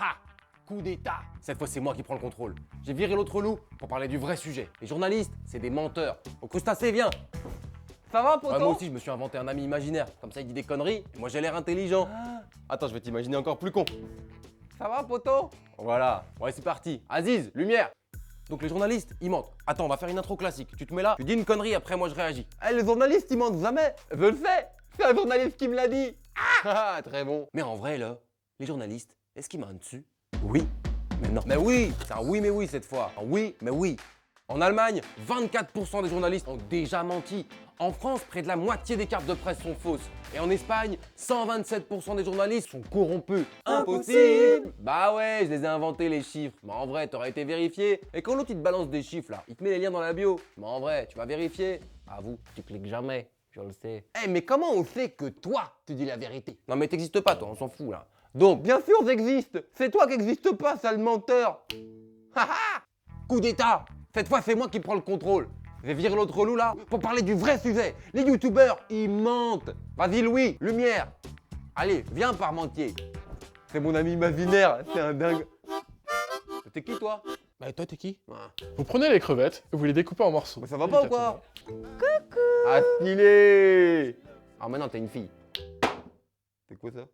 Ha! Coup d'état. Cette fois, c'est moi qui prends le contrôle. J'ai viré l'autre loup pour parler du vrai sujet. Les journalistes, c'est des menteurs. Au crustacé, viens. Ça va, poto? Ouais, moi aussi, je me suis inventé un ami imaginaire. Comme ça, il dit des conneries, et moi j'ai l'air intelligent. Attends, je vais t'imaginer encore plus con. Ça va, poto? Voilà. Ouais, c'est parti. Aziz, lumière. Donc les journalistes, ils mentent. Attends, on va faire une intro classique. Tu te mets là, tu dis une connerie, après moi je réagis. Eh, les journalistes, ils mentent jamais. Je le sais. C'est un journaliste qui me l'a dit. Ah, très bon. Mais en vrai, là, les journalistes, est-ce qu'ils mentent dessus? Oui, mais non. Mais oui, c'est un oui mais oui cette fois. Un oui mais oui. En Allemagne, 24% des journalistes ont déjà menti. En France, près de la moitié des cartes de presse sont fausses. Et en Espagne, 127% des journalistes sont corrompus. Impossible! Bah ouais, je les ai inventés les chiffres. Mais en vrai, t'aurais été vérifié. Et quand l'autre il te balance des chiffres là, il te met les liens dans la bio. Mais en vrai, tu vas vérifier. Avoue, tu cliques jamais. Je le sais. Eh mais comment on sait que toi, tu dis la vérité? Non mais t'existes pas toi, on s'en fout là. Donc, Bien sûr, j'existe. C'est toi qui n'existe pas, sale menteur. haha! Coup d'état! Cette fois, c'est moi qui prends le contrôle. Je vais virer l'autre loup là pour parler du vrai sujet. Les youtubeurs, ils mentent. Vas-y Louis, lumière. Allez, viens Parmentier. C'est mon ami imaginaire. C'est un dingue. T'es qui toi? Bah et toi t'es qui? Ouais. Vous prenez les crevettes et vous les découpez en morceaux. Mais ça va pas ou quoi? Ah stylé! Ah maintenant t'es une fille. C'est quoi ça?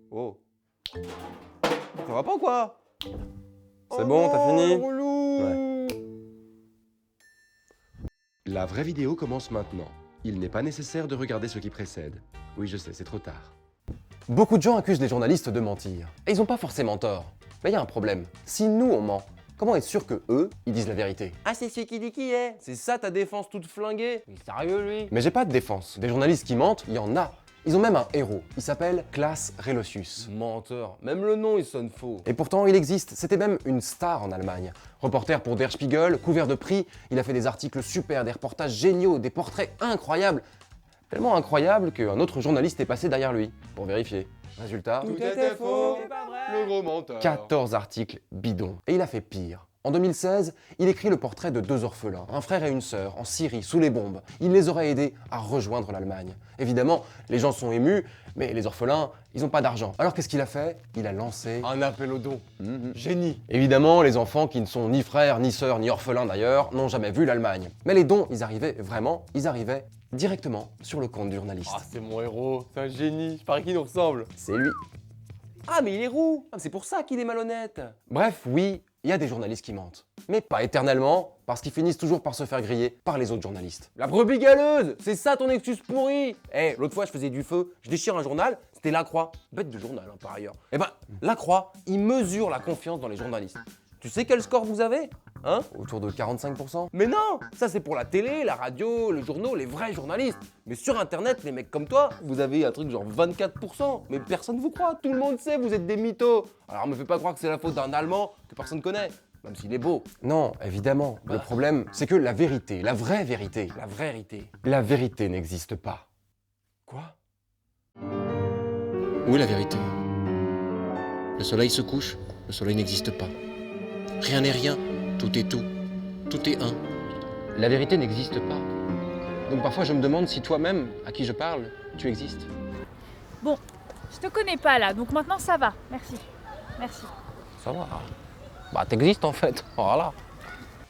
Oh. Ça va pas ou quoi? C'est bon, t'as fini? Relou. La vraie vidéo commence maintenant. Il n'est pas nécessaire de regarder ce qui précède. Oui, je sais, c'est trop tard. Beaucoup de gens accusent les journalistes de mentir. Et ils ont pas forcément tort. Mais il y a un problème. Si nous on ment, comment être sûr que eux, ils disent la vérité? Ah c'est celui qui dit qui est? C'est ça ta défense toute flinguée? Il est sérieux lui? Mais j'ai pas de défense. Des journalistes qui mentent, il y en a. Ils ont même un héros. Il s'appelle Klaas Relotius. Menteur. Même le nom il sonne faux. Et pourtant il existe. C'était même une star en Allemagne. Reporter pour Der Spiegel, couvert de prix, il a fait des articles super, des reportages géniaux, des portraits incroyables. Tellement incroyable qu'un autre journaliste est passé derrière lui pour vérifier. Résultat, Tout était faux. Le gros menteur. 14 articles bidons. Et il a fait pire. En 2016, il écrit le portrait de deux orphelins, un frère et une sœur, en Syrie, sous les bombes. Il les aurait aidés à rejoindre l'Allemagne. Évidemment, les gens sont émus, mais les orphelins, ils n'ont pas d'argent. Alors qu'est-ce qu'il a fait? Il a lancé un appel aux dons. Génie. Évidemment, les enfants qui ne sont ni frères, ni sœurs, ni orphelins d'ailleurs, n'ont jamais vu l'Allemagne. Mais les dons, ils arrivaient vraiment, ils arrivaient directement sur le compte du journaliste. Ah, c'est mon héros. C'est un génie. Je parie qu'il nous ressemble. C'est lui. Ah, mais il est roux. Ah, c'est pour ça qu'il est malhonnête. Bref, oui, il y a des journalistes qui mentent. Mais pas éternellement, parce qu'ils finissent toujours par se faire griller par les autres journalistes. La brebis galeuse, c'est ça ton excuse pourrie. Eh, l'autre fois, je faisais du feu, je déchire un journal, c'était La Croix. Bête de journal, hein, par ailleurs. Eh ben, La Croix, il mesure la confiance dans les journalistes. Tu sais quel score vous avez? Hein? Autour de 45%. Mais non! Ça c'est pour la télé, la radio, les journaux, les vrais journalistes. Mais sur internet, les mecs comme toi, vous avez un truc genre 24%. Mais personne vous croit, tout le monde sait, vous êtes des mythos. Alors me fais pas croire que c'est la faute d'un Allemand que personne connaît. Même s'il est beau. Non, évidemment. Le problème, c'est que la vérité, la vraie vérité, la vérité n'existe pas. Quoi? Où est la vérité? Le soleil se couche, le soleil n'existe pas. Rien n'est rien, tout est tout, tout est un. La vérité n'existe pas. Donc parfois je me demande si toi-même, à qui je parle, tu existes. Bon, je te connais pas là, donc maintenant ça va. Merci. Merci. Ça va. Bah t'existes en fait, voilà.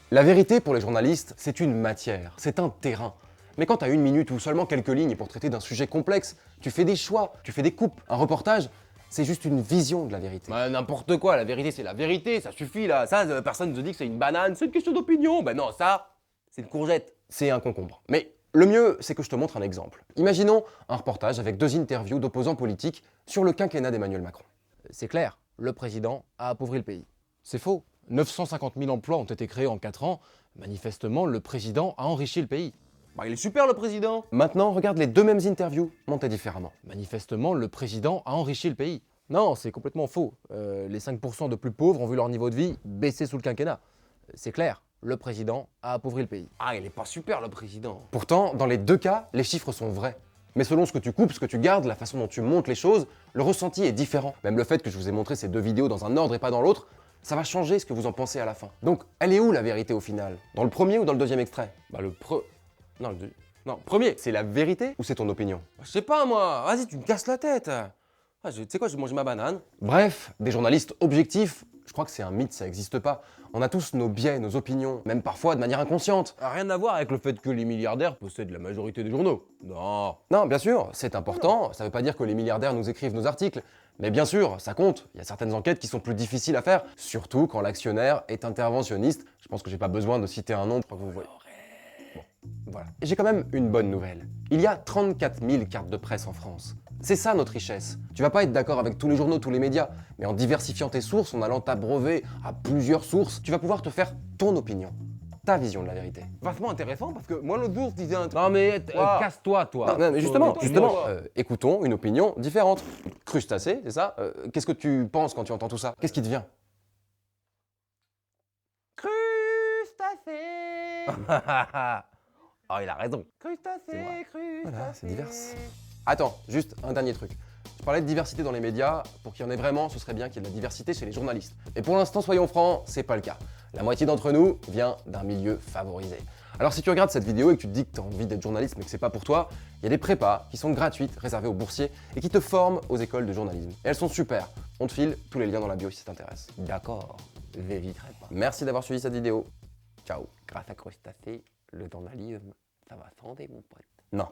La vérité pour les journalistes, c'est une matière, c'est un terrain. Mais quand t'as une minute ou seulement quelques lignes pour traiter d'un sujet complexe, tu fais des choix, tu fais des coupes. Un reportage, c'est juste une vision de la vérité. Bah n'importe quoi, la vérité c'est la vérité, ça suffit là. Ça, personne ne se dit que c'est une banane, c'est une question d'opinion. Ben non, ça, c'est une courgette. C'est un concombre. Mais le mieux, c'est que je te montre un exemple. Imaginons un reportage avec deux interviews d'opposants politiques sur le quinquennat d'Emmanuel Macron. C'est clair, le président a appauvri le pays. C'est faux. 950 000 emplois ont été créés en 4 ans. Manifestement, le président a enrichi le pays. Bah, il est super le président. Maintenant, regarde les deux mêmes interviews, montées différemment. Manifestement, le président a enrichi le pays. Non, c'est complètement faux. Les 5% de plus pauvres ont vu leur niveau de vie baisser sous le quinquennat. C'est clair, le président a appauvri le pays. Ah, il est pas super le président. Pourtant, dans les deux cas, les chiffres sont vrais. Mais selon ce que tu coupes, ce que tu gardes, la façon dont tu montes les choses, le ressenti est différent. Même le fait que je vous ai montré ces deux vidéos dans un ordre et pas dans l'autre, ça va changer ce que vous en pensez à la fin. Donc, elle est où la vérité au final? Dans le premier ou dans le deuxième extrait? Bah Non, non, premier, c'est la vérité ou c'est ton opinion? Je sais pas moi, vas-y tu me casses la tête. Tu sais quoi, je vais manger ma banane. Bref, des journalistes objectifs, je crois que c'est un mythe, ça n'existe pas. On a tous nos biais, nos opinions, même parfois de manière inconsciente. Rien à voir avec le fait que les milliardaires possèdent la majorité des journaux. Non. Non, bien sûr, c'est important, ça veut pas dire que les milliardaires nous écrivent nos articles. Mais bien sûr, ça compte, il y a certaines enquêtes qui sont plus difficiles à faire, surtout quand l'actionnaire est interventionniste. Je pense que j'ai pas besoin de citer un nom, je crois que vous voyez. Bon, voilà. Et j'ai quand même une bonne nouvelle. Il y a 34 000 cartes de presse en France. C'est ça notre richesse. Tu vas pas être d'accord avec tous les journaux, tous les médias, mais en diversifiant tes sources, en allant t'abreuver à plusieurs sources, tu vas pouvoir te faire ton opinion, ta vision de la vérité. Vachement intéressant parce que moi l'autre jour je disais un truc. Non mais Wow. casse-toi, toi. Non, mais justement, Toi, écoutons une opinion différente. Crustacé, c'est ça Qu'est-ce que tu penses quand tu entends tout ça? Qu'est-ce qui te vient? Crustacé. Oh, il a raison. Crustacé, Voilà, c'est divers. Attends, juste un dernier truc. Je parlais de diversité dans les médias, pour qu'il y en ait vraiment, ce serait bien qu'il y ait de la diversité chez les journalistes. Et pour l'instant, soyons francs, c'est pas le cas. La moitié d'entre nous vient d'un milieu favorisé. Alors si tu regardes cette vidéo et que tu te dis que tu as envie d'être journaliste mais que c'est pas pour toi, il y a des prépas qui sont gratuites, réservées aux boursiers et qui te forment aux écoles de journalisme. Et elles sont super. On te file tous les liens dans la bio si ça t'intéresse. D'accord, j'hésiterai pas. Merci d'avoir suivi cette vidéo. Ciao. Grâce à Crustacé, le journalisme, ça va sonder mon pote. Non.